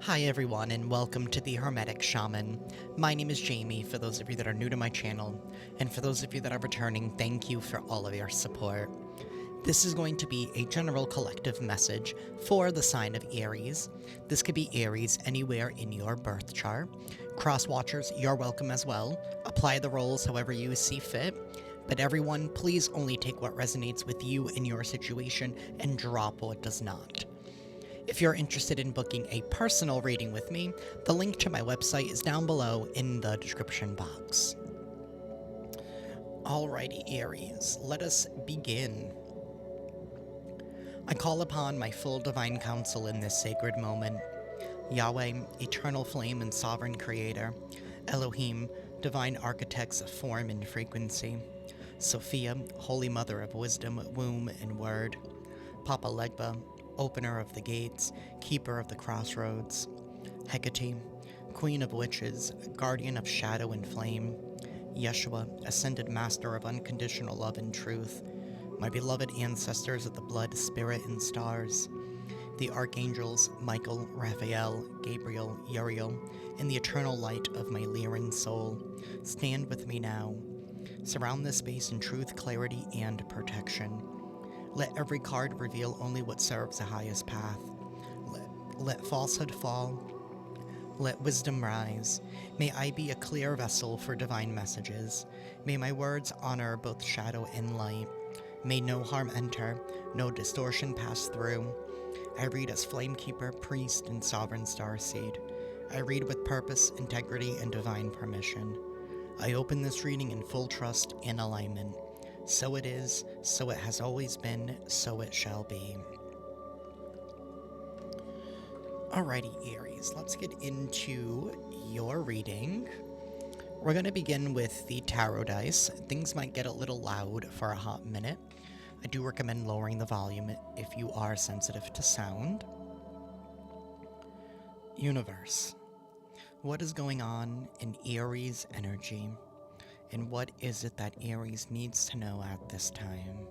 Hi everyone, and welcome to the Hermetic Shaman. My name is Jayme, for those of you that are new to my channel, and for those of you that are returning, thank you for all of your support. This is going to be a general collective message for the sign of Aries. This could be Aries anywhere in your birth chart. Cross-watchers, you're welcome as well. Apply the roles however you see fit. But everyone, please only take what resonates with you in your situation and drop what does not. If you're interested in booking a personal reading with me, the link to my website is down below in the description box. Alrighty, Aries, let us begin. I call upon my full divine counsel in this sacred moment. Yahweh, eternal flame and sovereign creator. Elohim, divine architects of form and frequency. Sophia, holy mother of wisdom, womb, and word. Papa Legba, opener of the gates, keeper of the crossroads. Hecate, queen of witches, guardian of shadow and flame. Yeshua, ascended master of unconditional love and truth. My beloved ancestors of the blood, spirit, and stars. The archangels Michael, Raphael, Gabriel, Uriel, and the eternal light of my Lyran soul, stand with me now. Surround this space in truth, clarity, and protection. Let every card reveal only what serves the highest path. Let falsehood fall. Let wisdom rise. May I be a clear vessel for divine messages. May my words honor both shadow and light. May no harm enter, no distortion pass through. I read as flamekeeper, priest, and sovereign starseed. I read with purpose, integrity, and divine permission. I open this reading in full trust and alignment. So it is, so it has always been, so it shall be. Alrighty, Aries, let's get into your reading. We're going to begin with the tarot dice. Things might get a little loud for a hot minute. I do recommend lowering the volume if you are sensitive to sound. Universe. What is going on in Aries energy? And what is it that Aries needs to know at this time?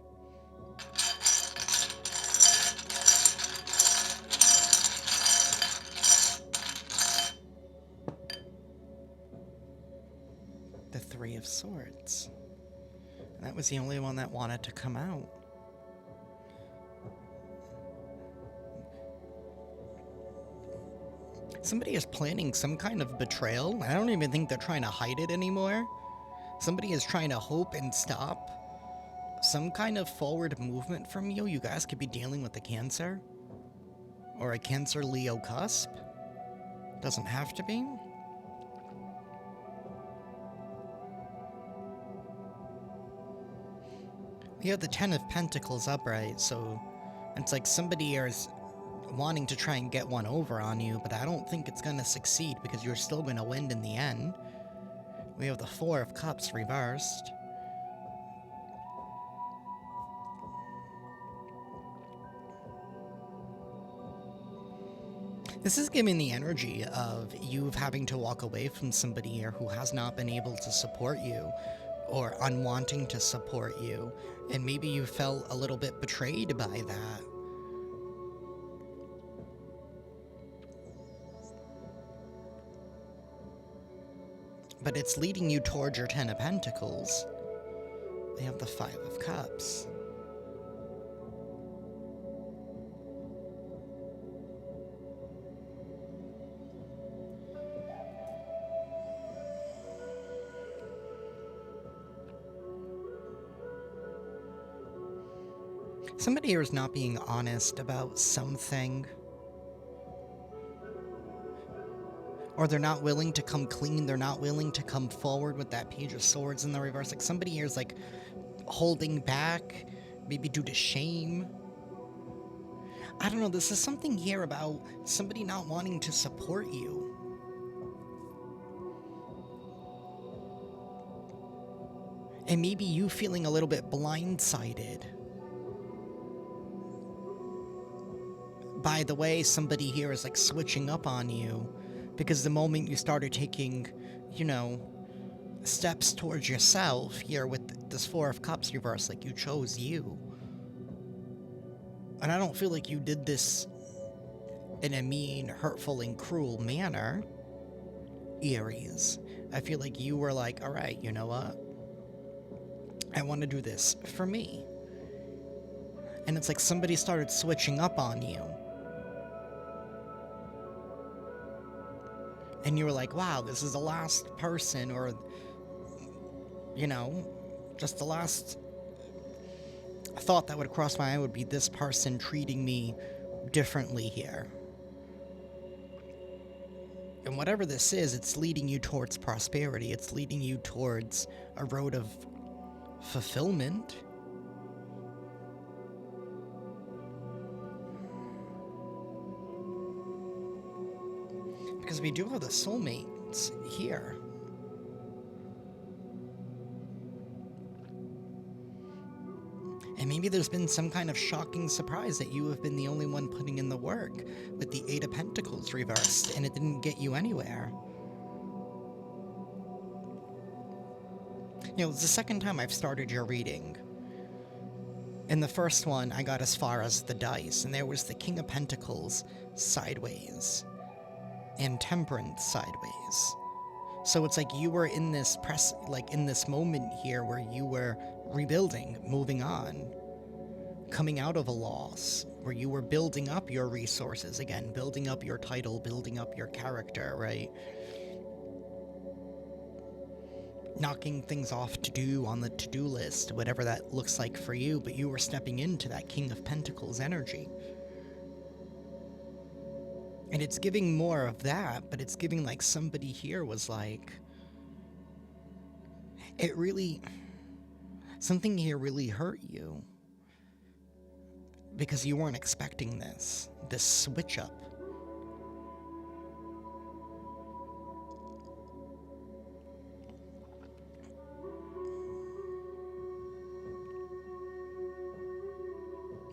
The Three of Swords. That was the only one that wanted to come out. Somebody is planning some kind of betrayal. I don't even think they're trying to hide it anymore. Somebody is trying to hope and stop some kind of forward movement from you. You guys could be dealing with a Cancer. Or a Cancer-Leo cusp. Doesn't have to be. We have the Ten of Pentacles upright, so it's like somebody is wanting to try and get one over on you, but I don't think it's going to succeed because you're still going to win in the end. We have the Four of Cups reversed. This is giving the energy of you having to walk away from somebody here who has not been able to support you or unwanting to support you, and maybe you felt a little bit betrayed by that. But it's leading you towards your Ten of Pentacles. They have the Five of Cups. Somebody here is not being honest about something. Or they're not willing to come clean. They're not willing to come forward with that Page of Swords in the reverse. Like somebody here is like holding back, maybe due to shame. I don't know. This is something here about somebody not wanting to support you. And maybe you feeling a little bit blindsided by the way somebody here is like switching up on you, because the moment you started taking, you know, steps towards yourself here with this Four of Cups reverse, like you chose you. And I don't feel like you did this in a mean, hurtful, and cruel manner, Aries. I feel like you were like, all right, you know what? I want to do this for me. And it's like somebody started switching up on you. And you were like, wow, this is the last person, or, you know, just the last thought that would cross my mind would be this person treating me differently here. And whatever this is, it's leading you towards prosperity. It's leading you towards a road of fulfillment. Because we do have the soulmates here. And maybe there's been some kind of shocking surprise that you have been the only one putting in the work with the Eight of Pentacles reversed, and it didn't get you anywhere. You know, it's the second time I've started your reading. In the first one, I got as far as the dice, and there was the King of Pentacles sideways, and Temperance sideways. So it's like you were in this in this moment here where you were rebuilding, moving on, coming out of a loss, where you were building up your resources again, building up your title, building up your character, right? Knocking things off to do on the to-do list, whatever that looks like for you, but you were stepping into that King of Pentacles energy. And it's giving more of that, but it's giving like somebody here was like, something here really hurt you. Because you weren't expecting this switch up.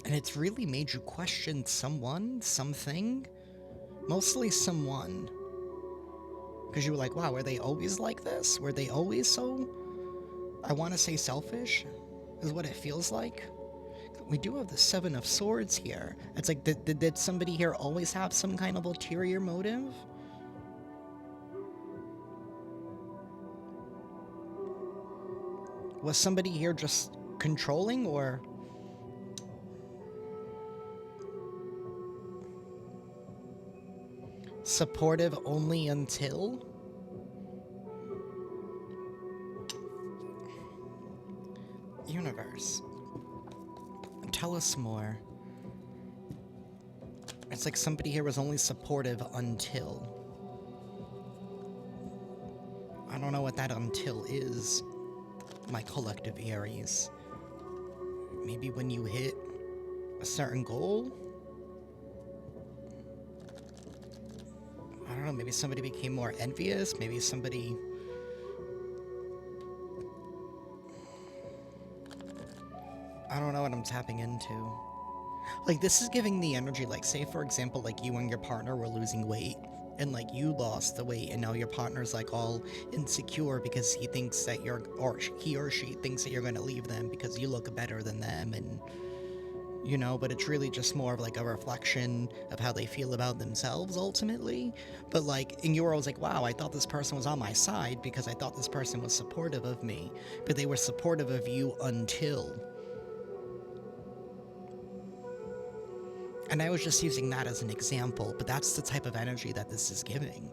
And it's really made you question someone, something. Mostly someone. Because you were like, wow, were they always like this? Were they always so, I want to say selfish, is what it feels like? We do have the Seven of Swords here. It's like, did somebody here always have some kind of ulterior motive? Was somebody here just controlling, or... supportive only until? Universe, tell us more. It's like somebody here was only supportive until. I don't know what that until is, my collective Aries. Maybe when you hit a certain goal? I don't know, maybe somebody became more envious, maybe somebody... I don't know what I'm tapping into. Like, this is giving the energy, like, say, for example, like, you and your partner were losing weight, and, like, you lost the weight, and now your partner's, like, all insecure because he thinks that you're, or he or she thinks that you're gonna leave them because you look better than them, and... you know, but it's really just more of like a reflection of how they feel about themselves ultimately. But like, and you were always like, wow, I thought this person was on my side because I thought this person was supportive of me, but they were supportive of you until. And I was just using that as an example, but that's the type of energy that this is giving.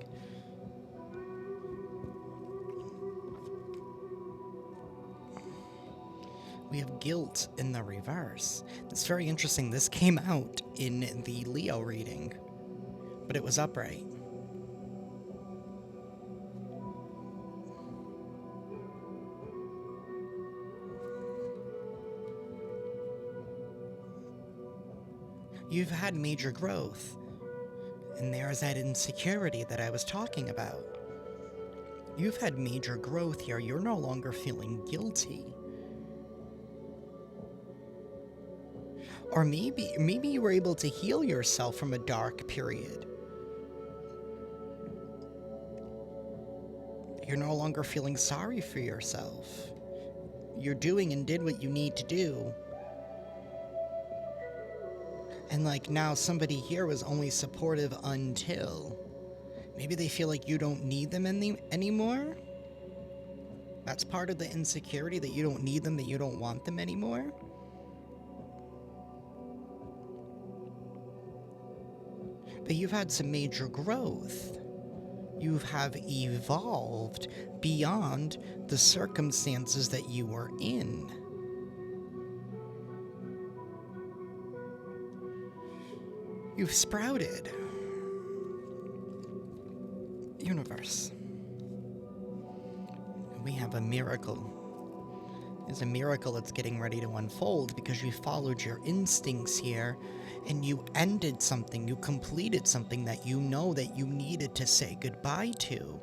We have guilt in the reverse. It's very interesting. This came out in the Leo reading, but it was upright. You've had major growth, and there's that insecurity that I was talking about. You've had major growth here. You're no longer feeling guilty. Or maybe you were able to heal yourself from a dark period. You're no longer feeling sorry for yourself. You're doing and did what you need to do. And like now somebody here was only supportive until maybe they feel like you don't need them anymore. That's part of the insecurity, that you don't need them, that you don't want them anymore. But you've had some major growth. You have evolved beyond the circumstances that you were in. You've sprouted. Universe. We have a miracle. There's a miracle that's getting ready to unfold because you followed your instincts here and you ended something, you completed something that you know that you needed to say goodbye to.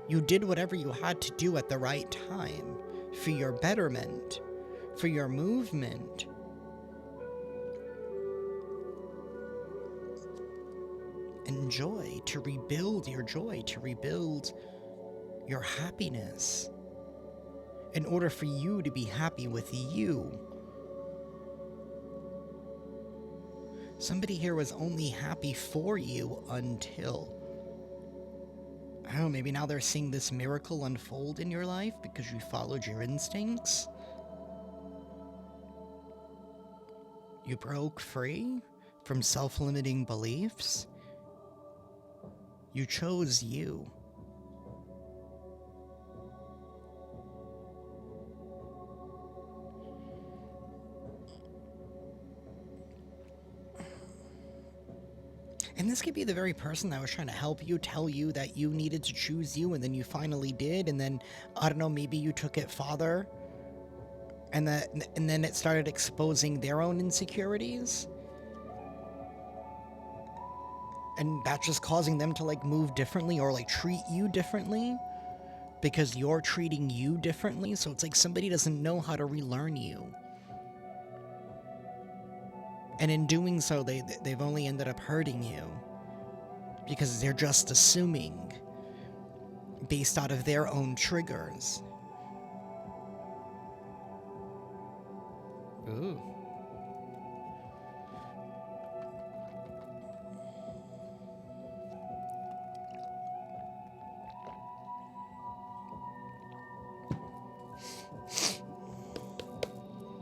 You did whatever you had to do at the right time for your betterment, for your movement. And joy, to rebuild your joy, to rebuild your happiness. In order for you to be happy with you. Somebody here was only happy for you until, I don't know, maybe now they're seeing this miracle unfold in your life because you followed your instincts. You broke free from self-limiting beliefs. You chose you. And this could be the very person that was trying to help you, tell you that you needed to choose you, and then you finally did, and then, I don't know, maybe you took it farther, and then it started exposing their own insecurities. And that's just causing them to, like, move differently or, like, treat you differently because you're treating you differently. So it's like somebody doesn't know how to relearn you. And in doing so, they've only ended up hurting you because they're just assuming based out of their own triggers. Ooh.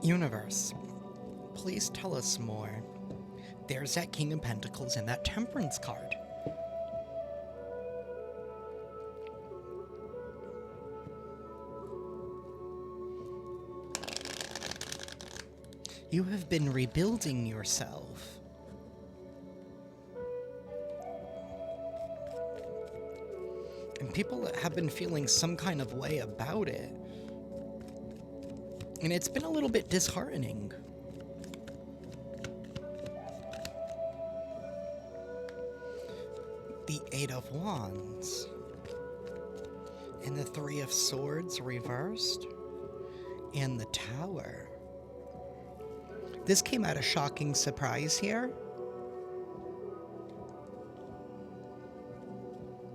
Universe, please tell us more. There's that King of Pentacles and that Temperance card. You have been rebuilding yourself. And people have been feeling some kind of way about it. And it's been a little bit disheartening. The Eight of Wands. And the Three of Swords reversed. And the Tower. This came at a shocking surprise here.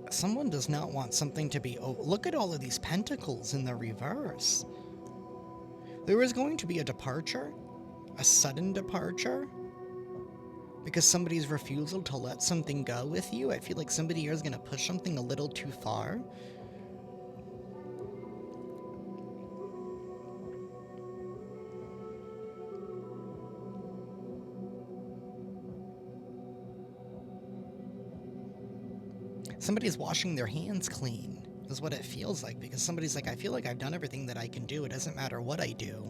Someone does not want something to be... Oh, look at all of these pentacles in the reverse. There is going to be a departure, a sudden departure, because somebody's refusal to let something go with you. I feel like somebody here is going to push something a little too far. Somebody's washing their hands clean. Is what it feels like, because somebody's like, I feel like I've done everything that I can do. It doesn't matter what I do.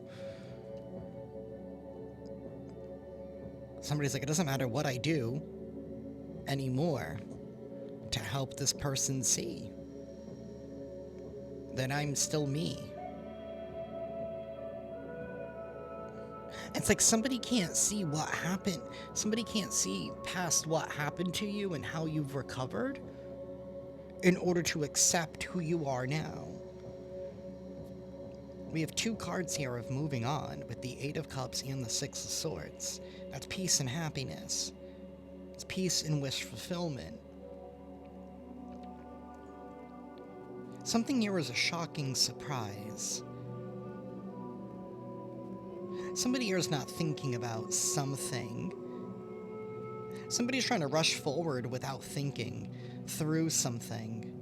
Somebody's like, it doesn't matter what I do anymore to help this person see that I'm still me. It's like somebody can't see what happened. Somebody can't see past what happened to you and how you've recovered in order to accept who you are now. We have two cards here of moving on with the Eight of Cups and the Six of Swords. That's peace and happiness. It's peace and wish fulfillment. Something here is a shocking surprise. Somebody here is not thinking about something. Somebody's trying to rush forward without thinking through something.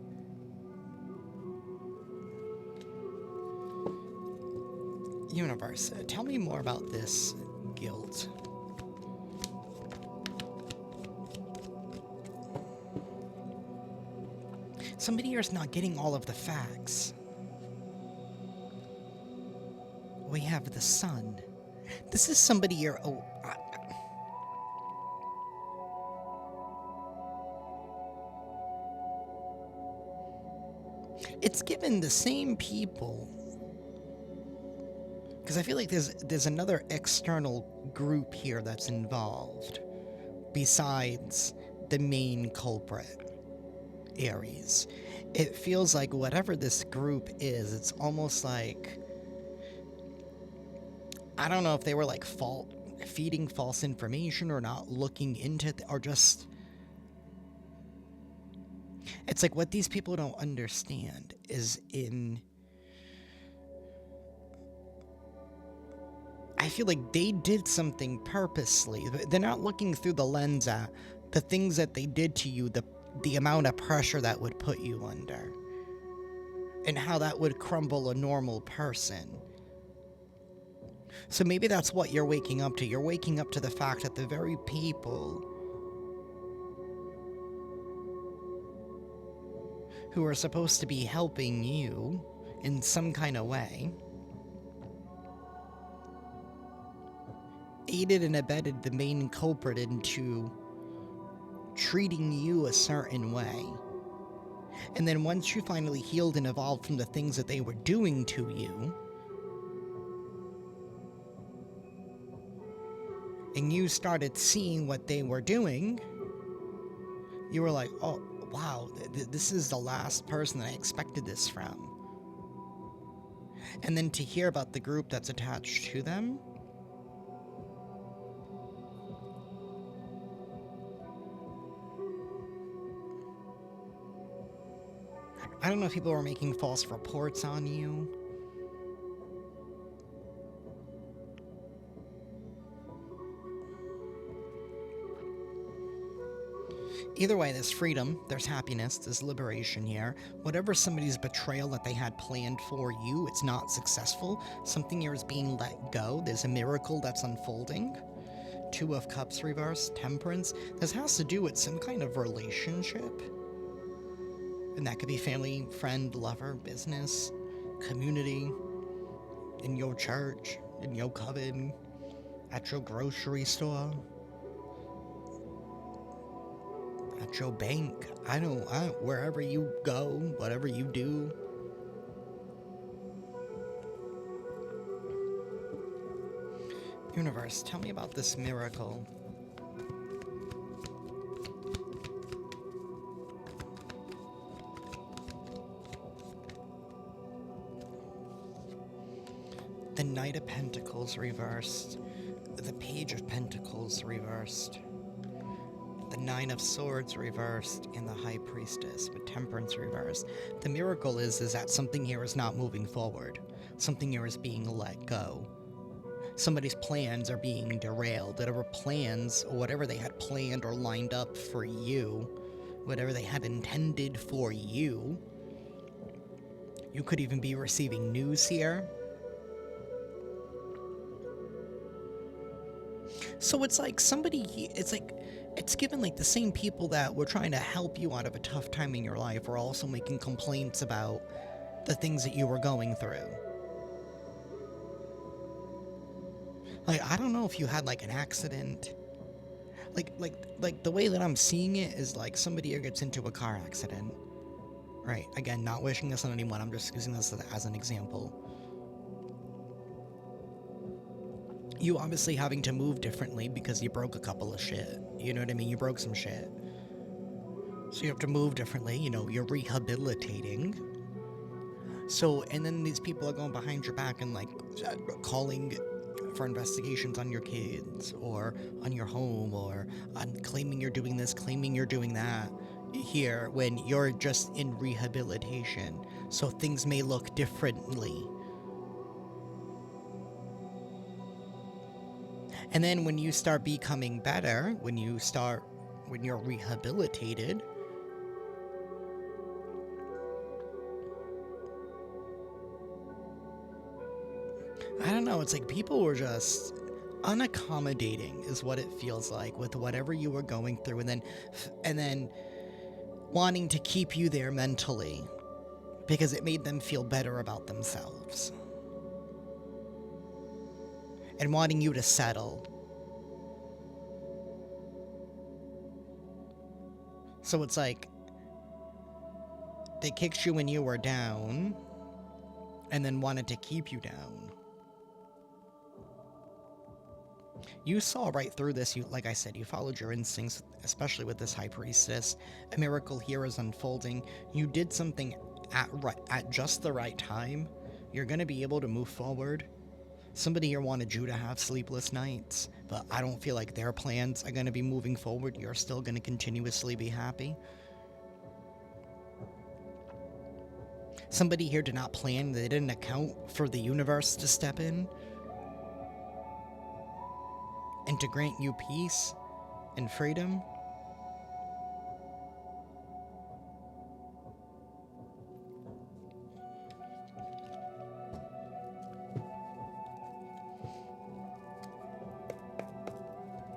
Universe, tell me more about this guilt. Somebody here is not getting all of the facts. We have the sun. This is somebody here. Oh, it's given the same people. Because I feel like there's another external group here that's involved besides the main culprit, Aries. It feels like whatever this group is, it's almost like, I don't know if they were like feeding false information or not looking into it, or just, it's like what these people don't understand is I feel like they did something purposely. They're not looking through the lens at the things that they did to you, the amount of pressure that would put you under, and how that would crumble a normal person. So maybe that's what you're waking up to. You're waking up to the fact that the very people who are supposed to be helping you in some kind of way aided and abetted the main culprit into treating you a certain way. And then once you finally healed and evolved from the things that they were doing to you, and you started seeing what they were doing, you were like, oh, wow, this is the last person that I expected this from. And then to hear about the group that's attached to them, I don't know if people were making false reports on you. Either way, there's freedom, there's happiness, there's liberation here. Whatever somebody's betrayal that they had planned for you, it's not successful. Something here is being let go. There's a miracle that's unfolding. Two of Cups reversed, Temperance. This has to do with some kind of relationship. And that could be family, friend, lover, business, community, in your church, in your coven, at your grocery store, at your bank. I don't, wherever you go, whatever you do. Universe, tell me about this miracle. The Knight of Pentacles reversed. The Page of Pentacles reversed. The Nine of Swords reversed. And the High Priestess with Temperance reversed. The miracle is that something here is not moving forward. Something here is being let go. Somebody's plans are being derailed. Whatever plans, or whatever they had planned or lined up for you, whatever they had intended for you, you could even be receiving news here. So it's like it's given like the same people that were trying to help you out of a tough time in your life were also making complaints about the things that you were going through. Like, I don't know if you had like an accident. Like the way that I'm seeing it is like somebody here gets into a car accident. Right, again, not wishing this on anyone, I'm just using this as an example. You obviously having to move differently because you broke a couple of shit. You know what I mean? You broke some shit. So you have to move differently, you know, you're rehabilitating. So, and then these people are going behind your back and like calling for investigations on your kids or on your home or on claiming you're doing this, claiming you're doing that here when you're just in rehabilitation. So things may look differently. And then when you start becoming better, when you're rehabilitated, I don't know, it's like people were just unaccommodating is what it feels like with whatever you were going through, and then wanting to keep you there mentally because it made them feel better about themselves. And wanting you to settle. So it's like they kicked you when you were down and then wanted to keep you down. You saw right through this. Like I said, you followed your instincts, especially with this high priestess. A miracle here is unfolding. You did something at just the right time. You're going to be able to move forward. Somebody here wanted you to have sleepless nights, but I don't feel like their plans are going to be moving forward. You're still going to continuously be happy. Somebody here did not plan. They didn't account for the universe to step in and to grant you peace and freedom.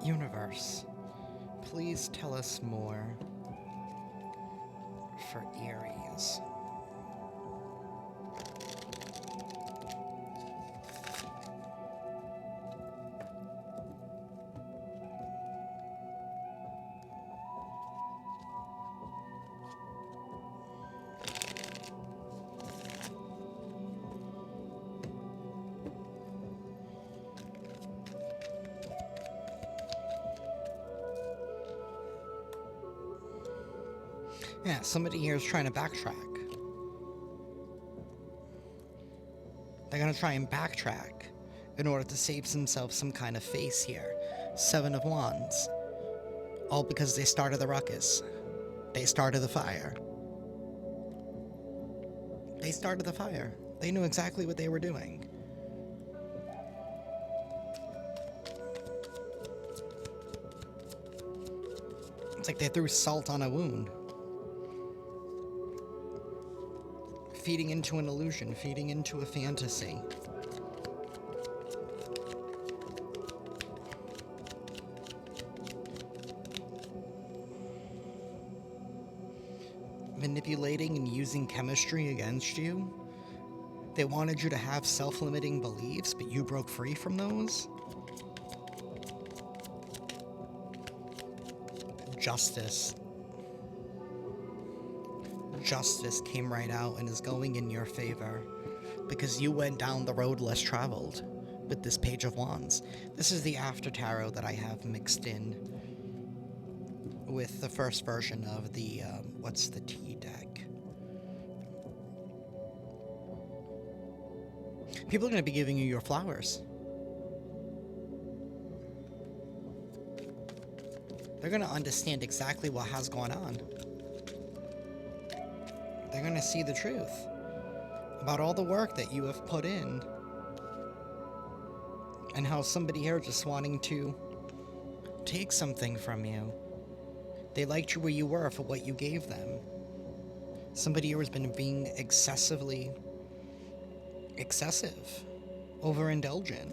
Universe, please tell us more for Aries. Yeah, somebody here is trying to backtrack. They're going to try and backtrack in order to save themselves some kind of face here. 7 of Wands. All because they started the ruckus. They started the fire. They started the fire. They knew exactly what they were doing. It's like they threw salt on a wound. Feeding into an illusion, feeding into a fantasy. Manipulating and using chemistry against you. They wanted you to have self-limiting beliefs, but you broke free from those. Justice. Justice came right out and is going in your favor because you went down the road less traveled with this Page of Wands. This is the after tarot that I have mixed in with the first version of the, what's the T deck? People are going to be giving you your flowers. They're going to understand exactly what has gone on. They're going to see the truth about all the work that you have put in and how somebody here just wanting to take something from you. They liked you where you were for what you gave them. Somebody here has been being excessive, overindulgent.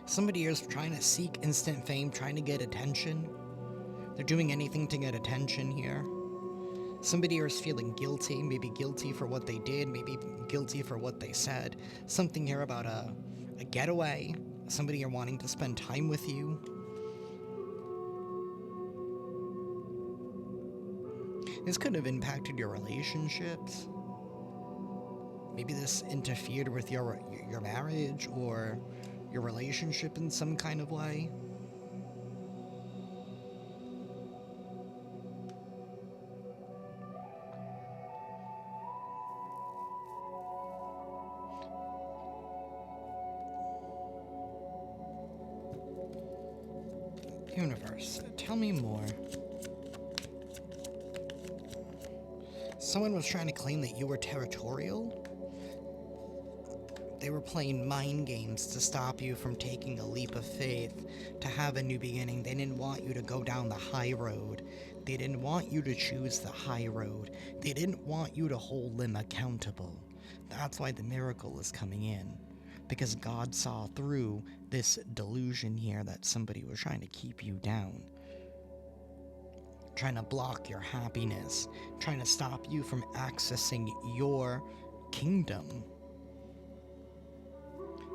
Somebody here is trying to seek instant fame, trying to get attention. They're doing anything to get attention here. Somebody here is feeling guilty, maybe guilty for what they did, maybe guilty for what they said. Something here about a getaway. Somebody here wanting to spend time with you. This could have impacted your relationships. Maybe this interfered with your marriage or your relationship in some kind of way. Universe, tell me more. Someone was trying to claim that you were territorial. They were playing mind games to stop you from taking a leap of faith, to have a new beginning. They didn't want you to go down the high road. They didn't want you to choose the high road. They didn't want you to hold them accountable. That's why the miracle is coming in. Because God saw through this delusion here that somebody was trying to keep you down. Trying to block your happiness. Trying to stop you from accessing your kingdom.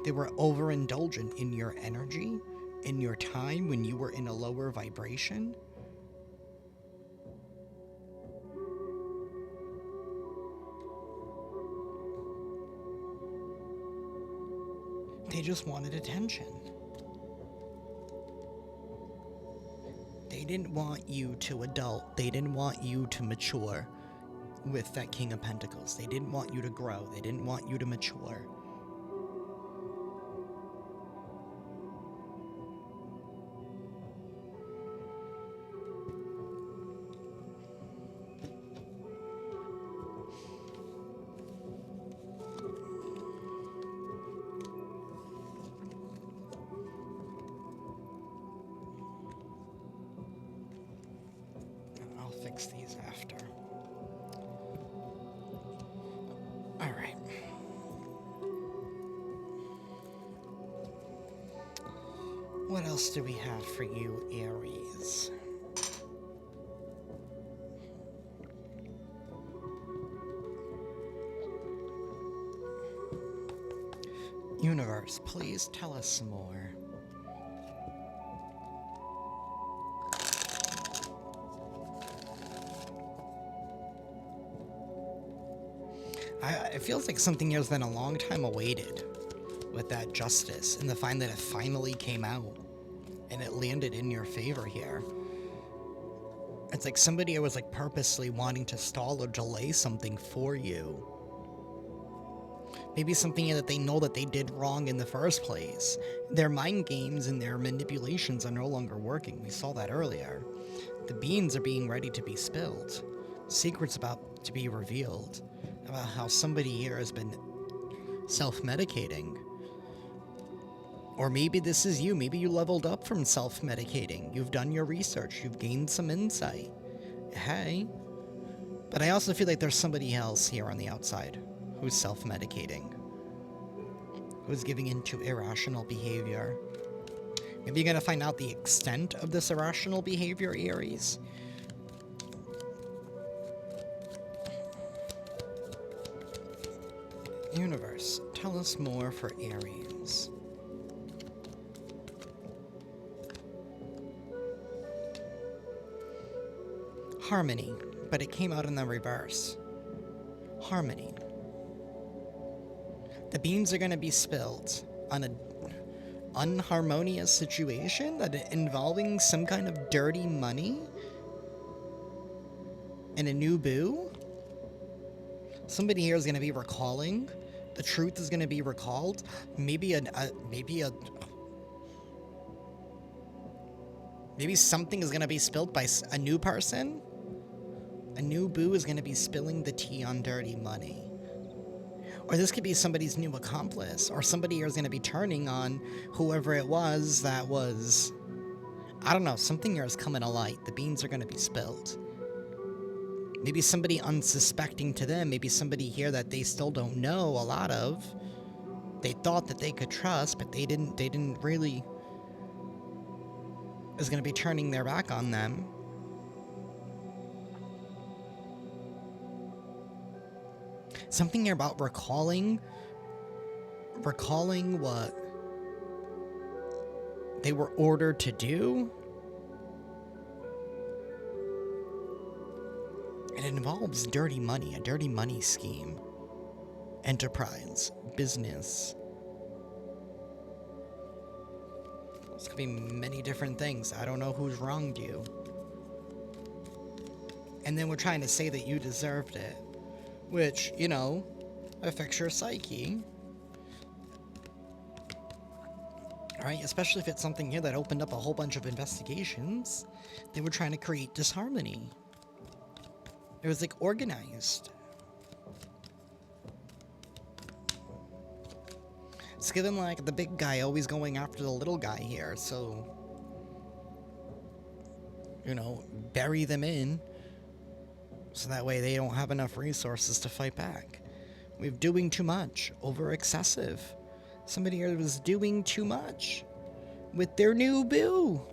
They were overindulgent in your energy, in your time when you were in a lower vibration. They just wanted attention. They didn't want you to adult. They didn't want you to mature with that King of Pentacles. They didn't want you to grow. They didn't want you to mature. Fix these after. All right. What else do we have for you, Aries? Universe, please tell us more. It feels like something has been a long time awaited with that justice, and the fact that it finally came out and it landed in your favor here. It's like somebody was like purposely wanting to stall or delay something for you. Maybe something that they know that they did wrong in the first place. Their mind games and their manipulations are no longer working. We saw that earlier. The beans are being ready to be spilled. Secrets about to be revealed. About how somebody here has been self-medicating. Or maybe this is you. Maybe you leveled up from self-medicating. You've done your research. You've gained some insight. Hey. But I also feel like there's somebody else here on the outside who's self-medicating. Who's giving into irrational behavior. Maybe you're going to find out the extent of this irrational behavior, Aries. Universe, tell us more for Aries. Harmony, but it came out in the reverse. Harmony. The beans are going to be spilled on an unharmonious situation that involving some kind of dirty money and a new boo. Somebody here is going to be recalling. The truth is going to be recalled. Maybe something is going to be spilled by a new person. A new boo is going to be spilling the tea on dirty money. Or this could be somebody's new accomplice. Or somebody here is going to be turning on whoever it was that was... I don't know. Something here is coming to light. The beans are going to be spilled. Maybe somebody unsuspecting to them. Maybe somebody here that they still don't know a lot of. They thought that they could trust, but they didn't really... is going to be turning their back on them. Something here about recalling what they were ordered to do. It involves dirty money, a dirty money scheme. Enterprise, business. This could be many different things. I don't know who's wronged you. And then we're trying to say that you deserved it. Which, you know, affects your psyche. Alright, especially if it's something here that opened up a whole bunch of investigations. They were trying to create disharmony. It was like organized. It's given like the big guy always going after the little guy here, so, you know, bury them in so that way they don't have enough resources to fight back. We're doing too much, over excessive. Somebody here was doing too much with their new boo.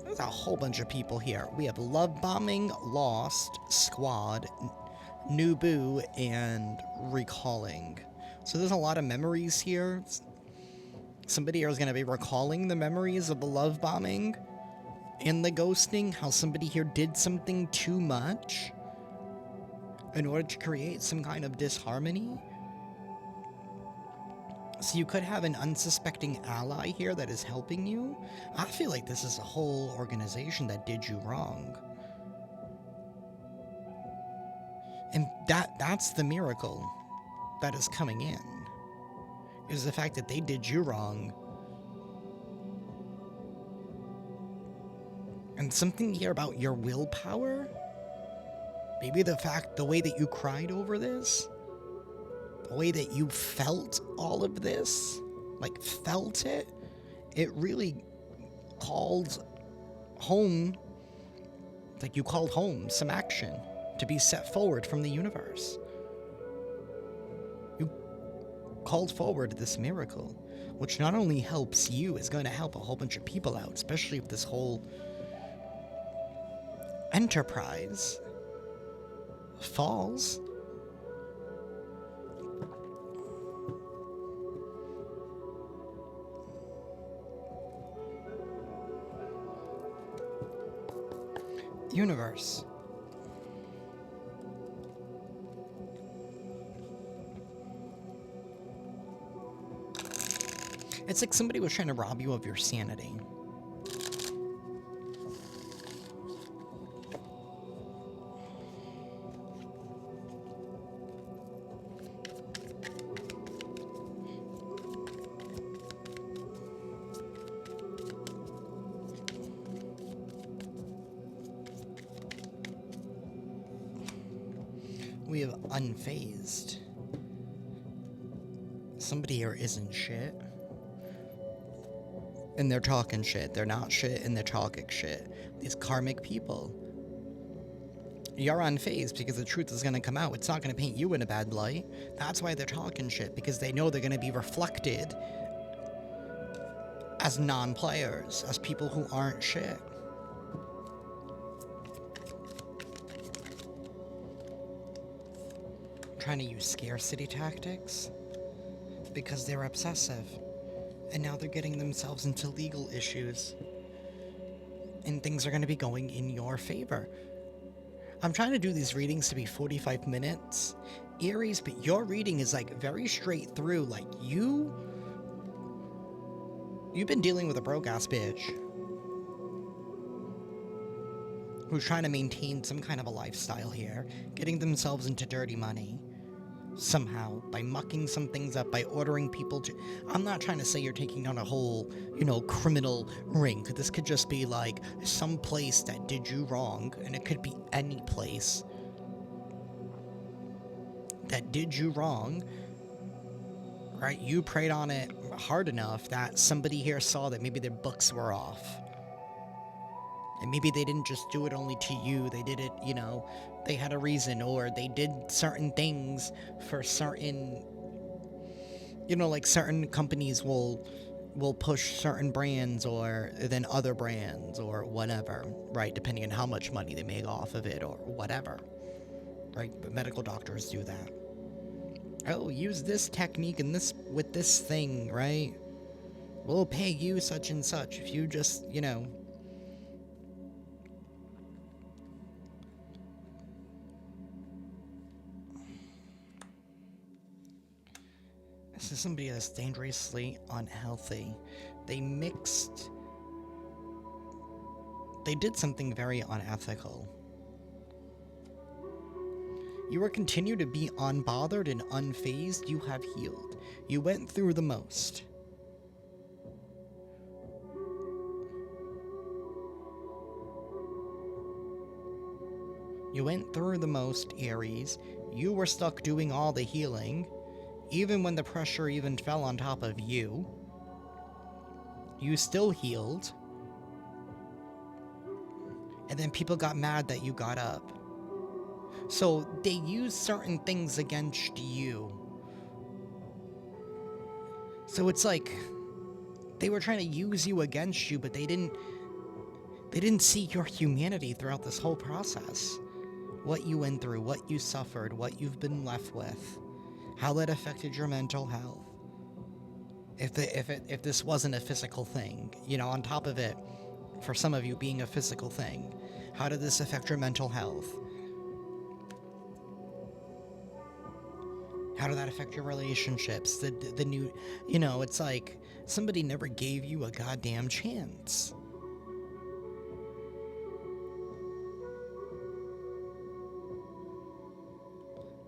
There's a whole bunch of people here. We have love bombing, lost, squad, new boo, and recalling. So there's a lot of memories here. Somebody here is going to be recalling the memories of the love bombing and the ghosting, how somebody here did something too much in order to create some kind of disharmony. So you could have an unsuspecting ally here that is helping you. I feel like this is a whole organization that did you wrong. And that's the miracle that is coming in, is the fact that they did you wrong. And something here about your willpower, maybe the way that you cried over this, the way that you felt all of this, like felt it, it really called home, like you called home some action to be set forward from the universe. You called forward this miracle, which not only helps you, is going to help a whole bunch of people out, especially if this whole enterprise falls. Universe. It's like somebody was trying to rob you of your sanity. We have unfazed. Somebody here isn't shit. And they're talking shit. They're not shit and they're talking shit. These karmic people. You're unfazed because the truth is going to come out. It's not going to paint you in a bad light. That's why they're talking shit, because they know they're going to be reflected as non-players, as people who aren't shit. Trying to use scarcity tactics because they're obsessive, and now they're getting themselves into legal issues, and things are going to be going in your favor. I'm trying to do these readings to be 45 minutes, Aries, but your reading is like very straight through. Like you've been dealing with a broke ass bitch who's trying to maintain some kind of a lifestyle here, getting themselves into dirty money somehow by mucking some things up, by ordering people to... I'm not trying to say you're taking on a whole, criminal ring. This could just be like some place that did you wrong, and it could be any place that did you wrong, right? You preyed on it hard enough that somebody here saw that maybe their books were off. And maybe they didn't just do it only to you, they did it, they had a reason, or they did certain things for certain, like certain companies will push certain brands or than other brands or whatever, right? Depending on how much money they make off of it or whatever, right? But medical doctors do that. Oh, use this technique and this with this thing, right? We'll pay you such and such if you just, This is somebody that's dangerously unhealthy. They did something very unethical. You will continue to be unbothered and unfazed. You have healed. You went through the most. You went through the most, Aries. You were stuck doing all the healing. even when the pressure even fell on top of you, you still healed. And then people got mad that you got up. So they used certain things against you. So it's like they were trying to use you against you, but they didn't see your humanity throughout this whole process. What you went through, what you suffered, what you've been left with, how that affected your mental health. If this wasn't a physical thing, you know, on top of it, for some of you being a physical thing, how did this affect your mental health? How did that affect your relationships? The new, you know, it's like somebody never gave you a goddamn chance.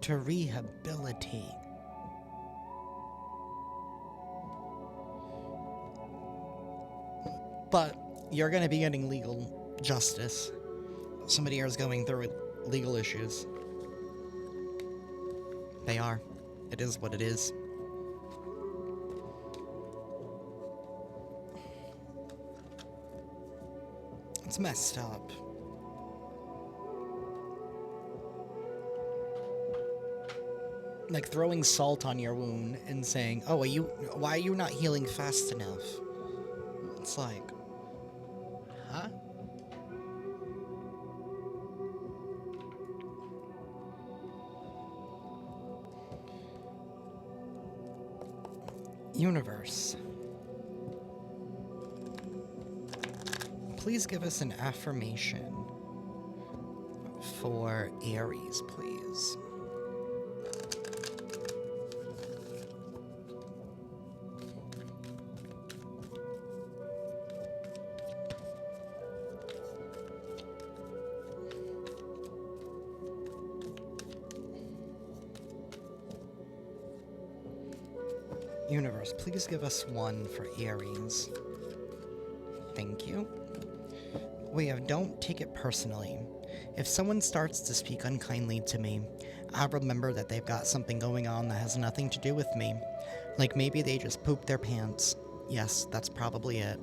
To rehabilitate. But you're going to be getting legal justice. Somebody here is going through legal issues. They are. It is what it is. It's messed up. Like throwing salt on your wound and saying, "Oh, why are you not healing fast enough?" It's like, huh? Universe, please give us an affirmation for Aries, please. Universe, please give us one for Aries. Thank you. We have don't take it personally. If someone starts to speak unkindly to me, I remember that they've got something going on that has nothing to do with me. Like maybe they just pooped their pants. Yes, that's probably it.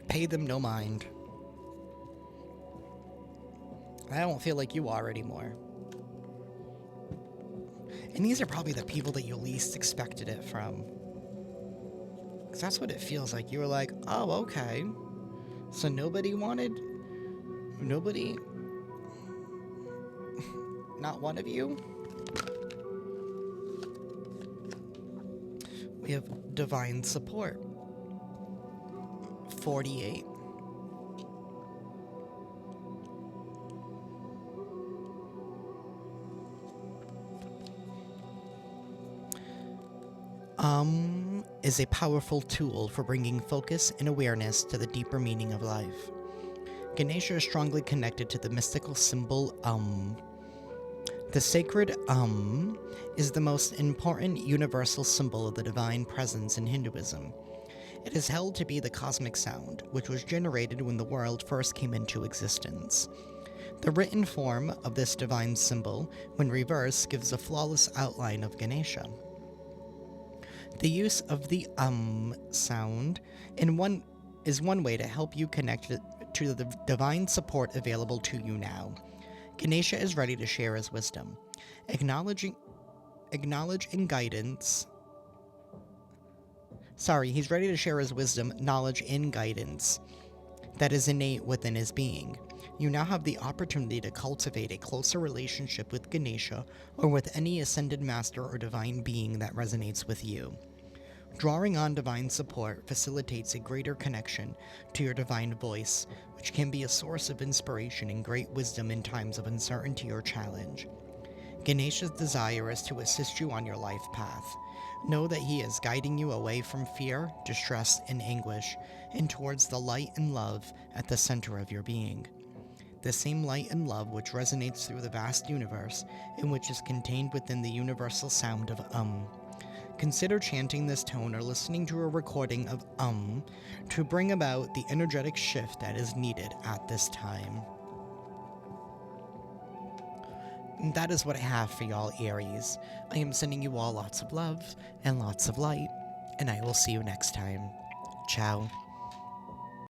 Pay them no mind. I don't feel like you are anymore. And these are probably the people that you least expected it from. Because that's what it feels like. You were like, oh, okay. So nobody, not one of you? We have divine support. 48. Is a powerful tool for bringing focus and awareness to the deeper meaning of life. Ganesha is strongly connected to the mystical symbol The sacred is the most important universal symbol of the divine presence in Hinduism. It is held to be the cosmic sound, which was generated when the world first came into existence. The written form of this divine symbol, when reversed, gives a flawless outline of Ganesha. The use of the sound is one way to help you connect to the divine support available to you now. Ganesha is ready to share his wisdom, acknowledging guidance. He's ready to share his wisdom, knowledge, and guidance that is innate within his being. You now have the opportunity to cultivate a closer relationship with Ganesha or with any ascended master or divine being that resonates with you. Drawing on divine support facilitates a greater connection to your divine voice, which can be a source of inspiration and great wisdom in times of uncertainty or challenge. Ganesha's desire is to assist you on your life path. Know that he is guiding you away from fear, distress, and anguish, and towards the light and love at the center of your being. The same light and love which resonates through the vast universe, and which is contained within the universal sound of Consider chanting this tone or listening to a recording of to bring about the energetic shift that is needed at this time. And that is what I have for y'all, Aries. I am sending you all lots of love and lots of light, and I will see you next time. Ciao.